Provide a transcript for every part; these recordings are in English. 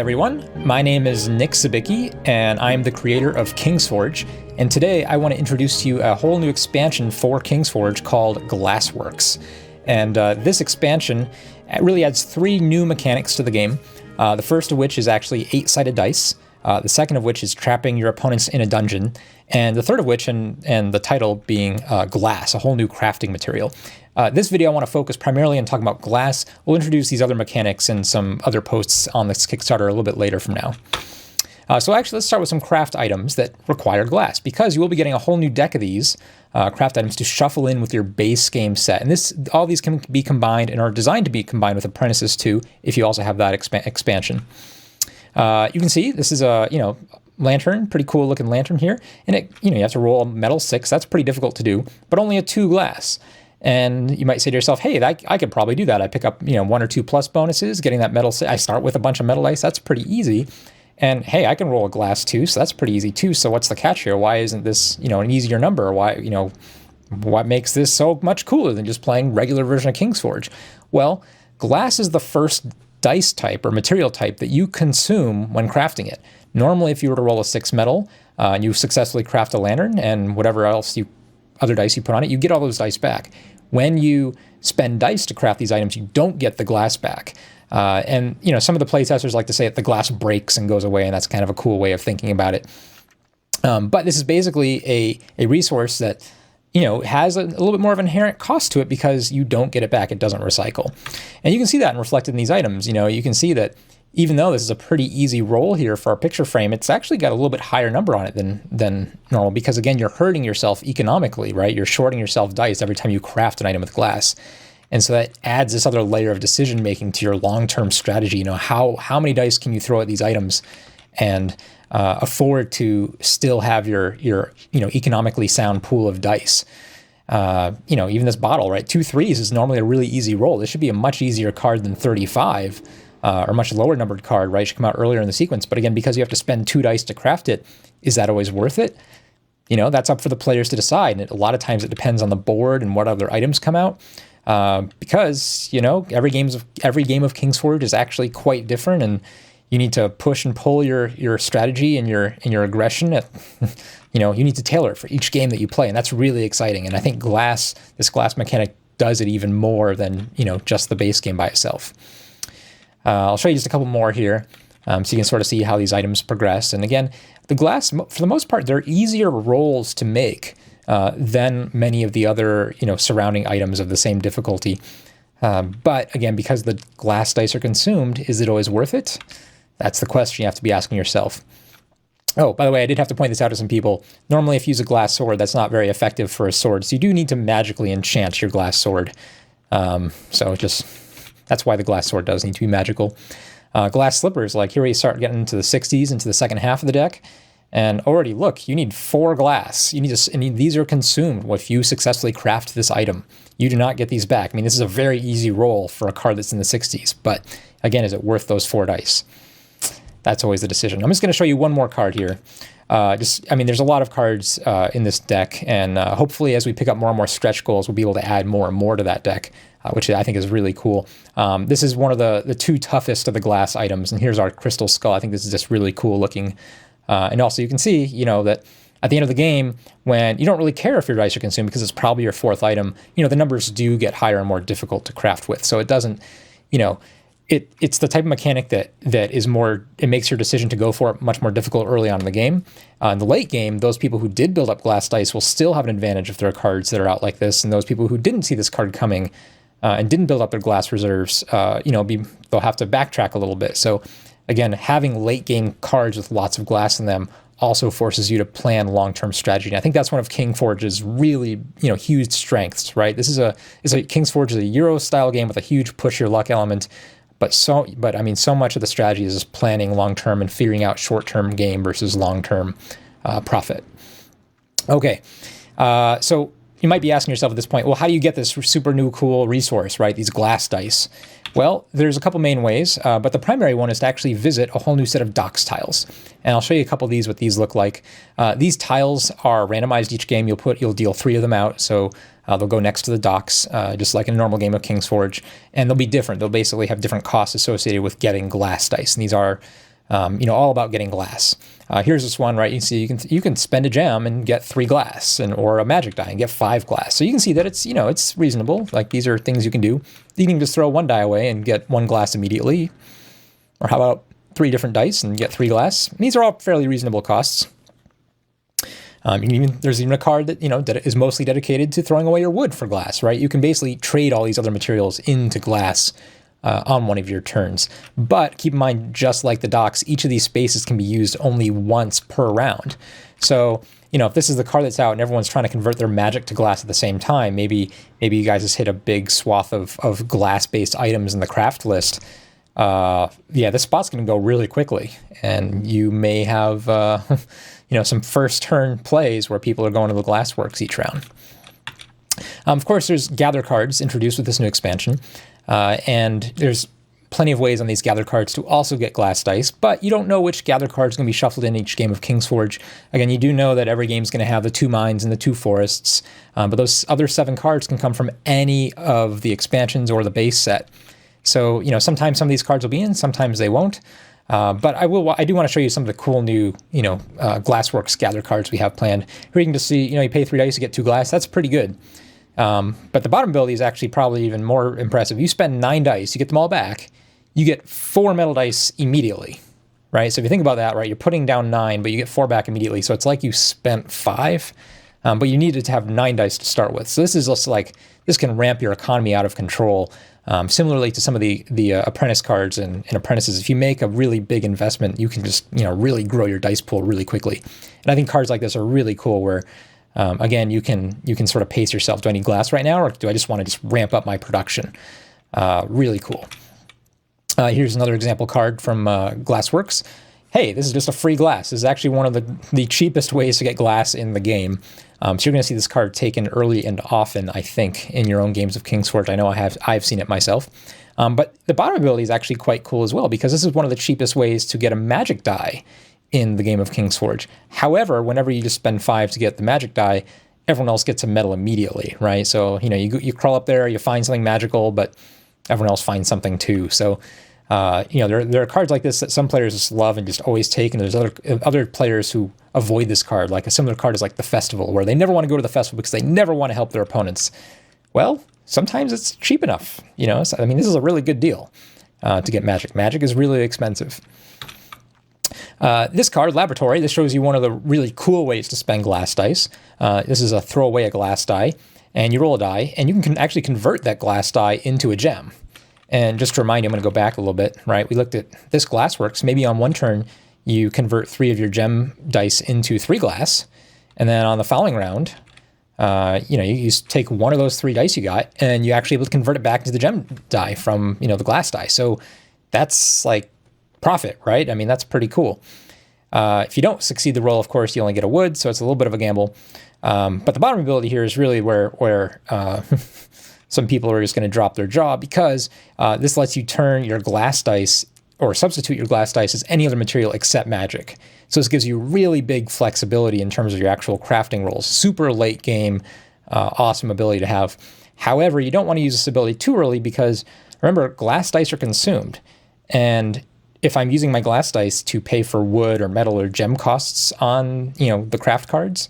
everyone, my name is Nick Sibicky, and I'm the creator of Kingsforge, and today I want to introduce to you a whole new expansion for Kingsforge called Glassworks. And this expansion really adds 3 new mechanics to the game, the first of which is actually 8-sided dice, the second of which is trapping your opponents in a dungeon, and the third of which, and the title being glass, a whole new crafting material. This video I want to focus primarily on talking about glass. We'll introduce these other mechanics in some other posts on this Kickstarter a little bit later from now. So actually, let's start with some craft items that require glass, because you will be getting a whole new deck of these craft items to shuffle in with your base game set. And all these can be combined and are designed to be combined with apprentices too, if you also have that expansion. You can see this is a lantern, pretty cool looking lantern here, and you have to roll a metal 6. That's pretty difficult to do, but only a 2 glass. And you might say to yourself, hey, I could probably do that. I pick up 1 or 2 plus bonuses, getting that metal. I start with a bunch of metal dice. That's pretty easy. And hey, I can roll a glass too, so that's pretty easy too. So what's the catch here? Why isn't this an easier number? Why what makes this so much cooler than just playing regular version of Kingsforge? Well, glass is the first dice type or material type that you consume when crafting it. Normally, if you were to roll a 6 metal and you successfully craft a lantern and whatever else other dice you put on it, you get all those dice back. When you spend dice to craft these items, you don't get the glass back. And some of the playtesters like to say that the glass breaks and goes away, and that's kind of a cool way of thinking about it. But this is basically a resource that has a little bit more of an inherent cost to it because you don't get it back. It doesn't recycle. And you can see that reflected in these items. You can see that even though this is a pretty easy roll here for our picture frame, it's actually got a little bit higher number on it than normal because, again, you're hurting yourself economically, right? You're shorting yourself dice every time you craft an item with glass. And so that adds this other layer of decision-making to your long-term strategy. How many dice can you throw at these items and afford to still have your economically sound pool of dice? Even this bottle, right? 2 3s is normally a really easy roll. This should be a much easier card than 35. Or much lower numbered card, right? It should come out earlier in the sequence. But again, because you have to spend 2 dice to craft it, is that always worth it? That's up for the players to decide. And a lot of times it depends on the board and what other items come out. Because, every game of Kingsforge is actually quite different, and you need to push and pull your strategy and your aggression. You need to tailor it for each game that you play, and that's really exciting. And I think this glass mechanic does it even more than just the base game by itself. I'll show you just a couple more here, so you can sort of see how these items progress. And again, the glass, for the most part, they're easier rolls to make than many of the other, surrounding items of the same difficulty. But again, because the glass dice are consumed, is it always worth it? That's the question you have to be asking yourself. Oh, by the way, I did have to point this out to some people. Normally, if you use a glass sword, that's not very effective for a sword, so you do need to magically enchant your glass sword. That's why the glass sword does need to be magical. Glass slippers, like here we start getting into the 60s, into the second half of the deck. And already, look, you need 4 glass. These are consumed if you successfully craft this item. You do not get these back. This is a very easy roll for a card that's in the 60s. But again, is it worth those 4 dice? That's always the decision. I'm just going to show you one more card here. There's a lot of cards in this deck, and hopefully as we pick up more and more stretch goals, we'll be able to add more and more to that deck, which I think is really cool. This is one of the 2 toughest of the glass items, and here's our crystal skull. I think this is just really cool looking. And also you can see, that at the end of the game, when you don't really care if your dice are consumed because it's probably your 4th item, the numbers do get higher and more difficult to craft with. So it doesn't, it's the type of mechanic that is more, it makes your decision to go for it much more difficult early on in the game. In the late game, those people who did build up glass dice will still have an advantage if there are cards that are out like this, and those people who didn't see this card coming and didn't build up their glass reserves, they'll have to backtrack a little bit. So again, having late game cards with lots of glass in them also forces you to plan long-term strategy. And I think that's one of Kingsforge's really, huge strengths, right? Kingsforge is a Euro style game with a huge push your luck element. But so much of the strategy is just planning long-term and figuring out short-term game versus long-term profit. Okay, so you might be asking yourself at this point, well, how do you get this super new cool resource, right? These glass dice. Well, there's a couple main ways, but the primary one is to actually visit a whole new set of docks tiles. And I'll show you a couple of these, what these look like. These tiles are randomized each game. You'll deal 3 of them out, so they'll go next to the docks, just like in a normal game of Kingsforge, and they'll be different. They'll basically have different costs associated with getting glass dice, and these are all about getting glass. Here's this one, right? You see, you can spend a gem and get 3 glass, or a magic die and get 5 glass. So you can see that it's reasonable. Like, these are things you can do. You can just throw 1 die away and get 1 glass immediately. Or how about 3 different dice and get 3 glass? These are all fairly reasonable costs. There's even a card that that is mostly dedicated to throwing away your wood for glass, right? You can basically trade all these other materials into glass on one of your turns. But keep in mind, just like the docks, each of these spaces can be used only once per round. So, if this is the card that's out and everyone's trying to convert their magic to glass at the same time, maybe you guys just hit a big swath of glass-based items in the craft list. This spot's going to go really quickly, and you may have some first turn plays where people are going to the Glassworks each round. Of course, there's gather cards introduced with this new expansion, and there's plenty of ways on these gather cards to also get glass dice, but you don't know which gather card is going to be shuffled in each game of Kingsforge. Again, you do know that every game is going to have the 2 mines and the 2 forests, but those other 7 cards can come from any of the expansions or the base set. So, sometimes some of these cards will be in, sometimes they won't. But I do want to show you some of the cool new, Glassworks gather cards we have planned. Here you can just see, you pay 3 dice to get 2 glass. That's pretty good. But the bottom ability is actually probably even more impressive. You spend 9 dice, you get them all back. You get 4 metal dice immediately, right? So if you think about that, right, you're putting down 9, but you get 4 back immediately. So it's like you spent 5, but you needed to have 9 dice to start with. So this is just like, this can ramp your economy out of control. Similarly to some of the apprentice cards and apprentices, if you make a really big investment, you can just really grow your dice pool really quickly. And I think cards like this are really cool where, again, you can sort of pace yourself. Do I need glass right now, or do I just want to just ramp up my production? Really cool. Here's another example card from Glassworks. Hey, this is just a free glass. This is actually one of the cheapest ways to get glass in the game. So you're going to see this card taken early and often, I think, in your own games of Kingsforge. I know I've seen it myself. But the bottom ability is actually quite cool as well, because this is one of the cheapest ways to get a magic die in the game of Kingsforge. However, whenever you just spend 5 to get the magic die, everyone else gets a medal immediately, right? So, you crawl up there, you find something magical, but everyone else finds something too. So, there are cards like this that some players just love and just always take, and there's other players who avoid this card. Like a similar card is like the Festival, where they never want to go to the festival because they never want to help their opponents. Well, sometimes it's cheap enough, So, this is a really good deal to get magic. Magic is really expensive. This card, Laboratory, this shows you one of the really cool ways to spend glass dice. This is a throw away a glass die, and you roll a die, and you can actually convert that glass die into a gem. And just to remind you, I'm going to go back a little bit, right? We looked at this Glassworks. Maybe on one turn, you convert 3 of your gem dice into 3 glass. And then on the following round, you take one of those 3 dice you got, and you're actually able to convert it back into the gem die from, the glass die. So that's like profit, right? That's pretty cool. If you don't succeed the roll, of course, you only get a wood, so it's a little bit of a gamble. But the bottom ability here is really where some people are just going to drop their jaw, because this lets you turn your glass dice or substitute your glass dice as any other material except magic. So this gives you really big flexibility in terms of your actual crafting rolls. Super late game, awesome ability to have. However, you don't want to use this ability too early, because remember, glass dice are consumed. And if I'm using my glass dice to pay for wood or metal or gem costs on, the craft cards,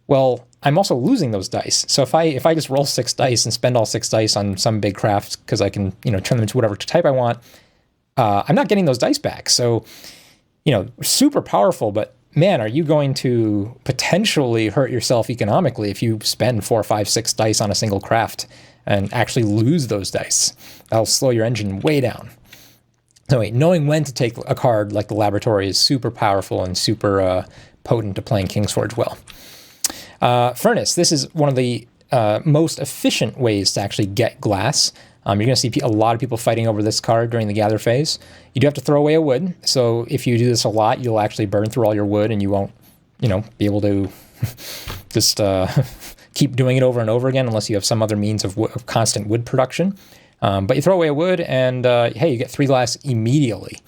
well, I'm also losing those dice. So if I just roll 6 dice and spend all 6 dice on some big craft because I can, turn them into whatever type I want, I'm not getting those dice back. So, super powerful, but man, are you going to potentially hurt yourself economically if you spend 4, 5, 6 dice on a single craft and actually lose those dice? That'll slow your engine way down. So knowing when to take a card like the Laboratory is super powerful and super potent to playing Kingsforge well. Furnace, this is one of the most efficient ways to actually get glass. You're going to see a lot of people fighting over this card during the gather phase. You do have to throw away a wood, so if you do this a lot, you'll actually burn through all your wood, and you won't, be able to just keep doing it over and over again unless you have some other means of constant wood production. But you throw away a wood, and hey, you get 3 glass immediately.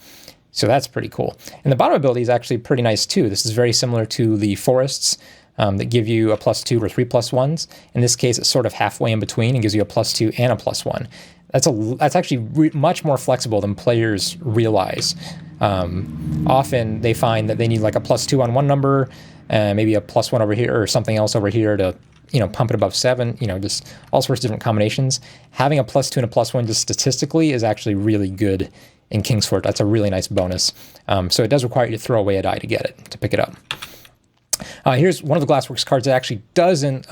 So that's pretty cool. And the bottom ability is actually pretty nice too. This is very similar to the forests. that give you a +2 or 3 +1s. In this case, it's sort of halfway in between and gives you a +2 and a +1. That's actually much more flexible than players realize. Often they find that they need like a +2 on one number, maybe a +1 over here or something else over here to, pump it above 7, just all sorts of different combinations. Having a +2 and a +1 just statistically is actually really good in King's Forge. That's a really nice bonus. So it does require you to throw away a die to get it, to pick it up. Here's one of the Glassworks cards that actually doesn't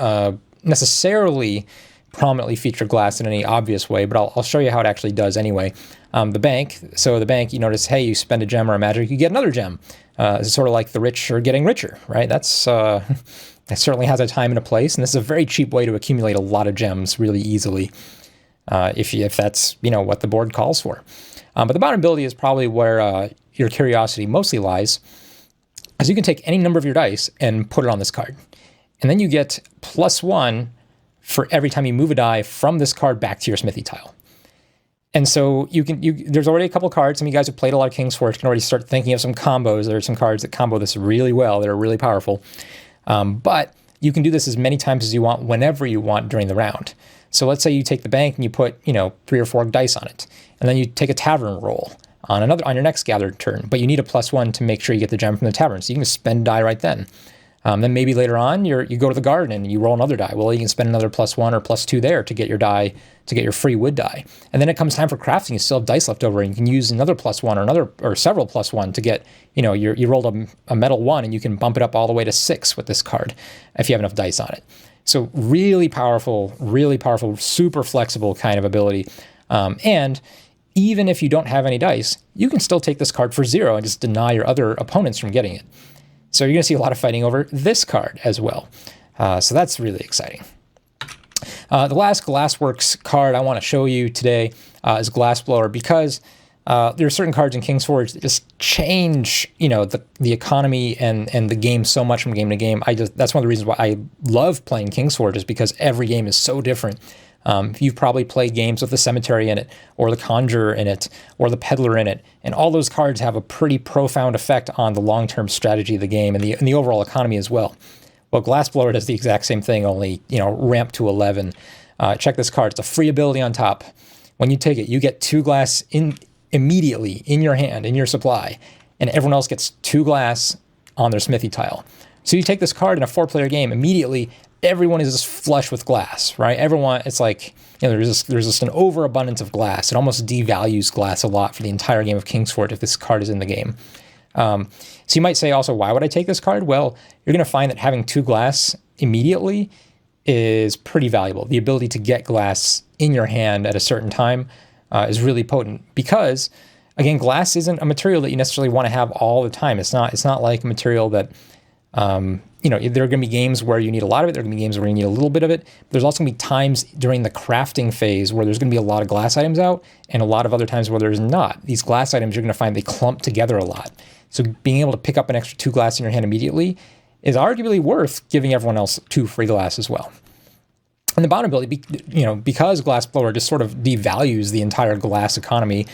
necessarily prominently feature glass in any obvious way, but I'll show you how it actually does anyway. The bank. So the bank, you notice, hey, you spend a gem or a magic, you get another gem. It's sort of like the rich are getting richer, right? That's that certainly has a time and a place, and this is a very cheap way to accumulate a lot of gems really easily, if that's what the board calls for. But the modern ability is probably where your curiosity mostly lies, as you can take any number of your dice and put it on this card, and then you get +1 for every time you move a die from this card back to your smithy tile. And so there's already a couple cards. Some of you guys who played a lot of King's Forge can already start thinking of some combos. There are some cards that combo this really well. That are really powerful. But you can do this as many times as you want, whenever you want during the round. So let's say you take the bank and you put 3 or 4 dice on it, and then you take a tavern roll on your next gathered turn. But you need a +1 to make sure you get the gem from the tavern. So you can just spend die right then. Then maybe later on you go to the garden and you roll another die. Well, you can spend another +1 or +2 there to get your die, to get your free wood die. And then it comes time for crafting. You still have dice left over, and you can use another +1 or several +1 to get, you rolled a metal 1, and you can bump it up all the way to 6 with this card if you have enough dice on it. So really powerful, super flexible kind of ability. And even if you don't have any dice, you can still take this card for 0 and just deny your other opponents from getting it. So you're going to see a lot of fighting over this card as well. So that's really exciting. The last Glassworks card I want to show you today is Glassblower, because there are certain cards in King's Forge that just change, the economy and the game so much from game to game. That's one of the reasons why I love playing King's Forge, is because every game is so different. You've probably played games with the Cemetery in it, or the Conjurer in it, or the Peddler in it, and all those cards have a pretty profound effect on the long-term strategy of the game and the overall economy as well. Well, Glassblower does the exact same thing, only ramped to 11. Check this card; it's a free ability on top. When you take it, you get 2 glass immediately in your hand, in your supply, and everyone else gets 2 glass on their smithy tile. So you take this card in a 4-player game, immediately everyone is just flush with glass, right? Everyone, it's like, there's just an overabundance of glass. It almost devalues glass a lot for the entire game of King's Forge if this card is in the game. So you might say also, why would I take this card? Well, you're going to find that having 2 glass immediately is pretty valuable. The ability to get glass in your hand at a certain time is really potent, because, again, glass isn't a material that you necessarily want to have all the time. It's not like a material that, there are going to be games where you need a lot of it. There are going to be games where you need a little bit of it. There's also going to be times during the crafting phase where there's going to be a lot of glass items out, and a lot of other times where there's not. These glass items, you're going to find they clump together a lot. So being able to pick up an extra 2 glass in your hand immediately is arguably worth giving everyone else 2 free glass as well. And the bottom ability, because Glassblower just sort of devalues the entire glass economy,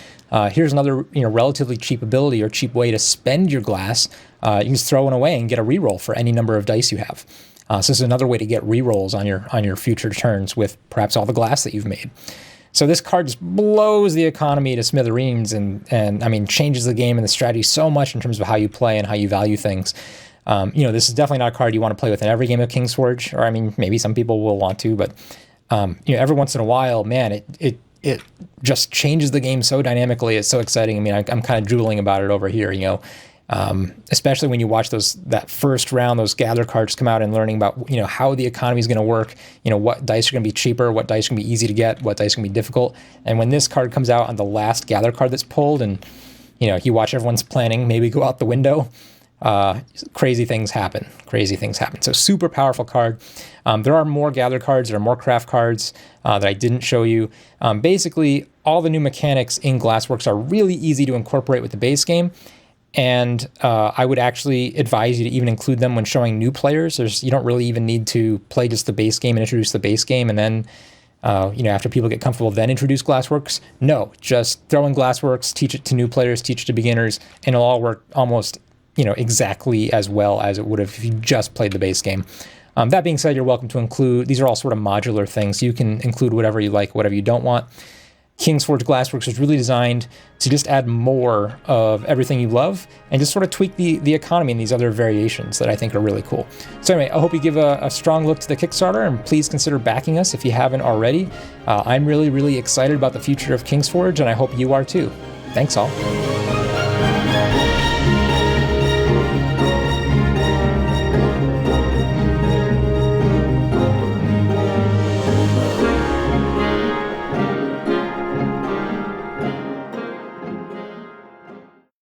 here's another relatively cheap ability or cheap way to spend your glass. You can just throw it away and get a reroll for any number of dice you have. So this is another way to get rerolls on your future turns with perhaps all the glass that you've made. So this card just blows the economy to smithereens, and I mean changes the game and the strategy so much in terms of how you play and how you value things. This is definitely not a card you want to play with in every game of King's Forge, or I mean, maybe some people will want to, but every once in a while, man, it just changes the game so dynamically. It's so exciting. I mean, I'm kind of drooling about it over here, especially when you watch that first round, those gather cards come out, and learning about how the economy is going to work. What dice are going to be cheaper, what dice are going to be easy to get, what dice are going to be difficult. And when this card comes out on the last gather card that's pulled, and you watch everyone's planning maybe go out the window. Crazy things happen. So super powerful card. There are more gather cards, there are more craft cards that I didn't show you. Basically, all the new mechanics in Glassworks are really easy to incorporate with the base game. And I would actually advise you to even include them when showing new players. You don't really even need to play just the base game and introduce the base game, and then after people get comfortable, then introduce Glassworks. No, just throw in Glassworks, teach it to new players, teach it to beginners, and it'll all work almost exactly as well as it would have if you just played the base game. That being said, you're welcome to include, these are all sort of modular things, so you can include whatever you like, whatever you don't want. Kingsforge Glassworks was really designed to just add more of everything you love and just sort of tweak the economy and these other variations that I think are really cool. So anyway, I hope you give a strong look to the Kickstarter, and please consider backing us if you haven't already. I'm really, really excited about the future of Kingsforge, and I hope you are too. Thanks all.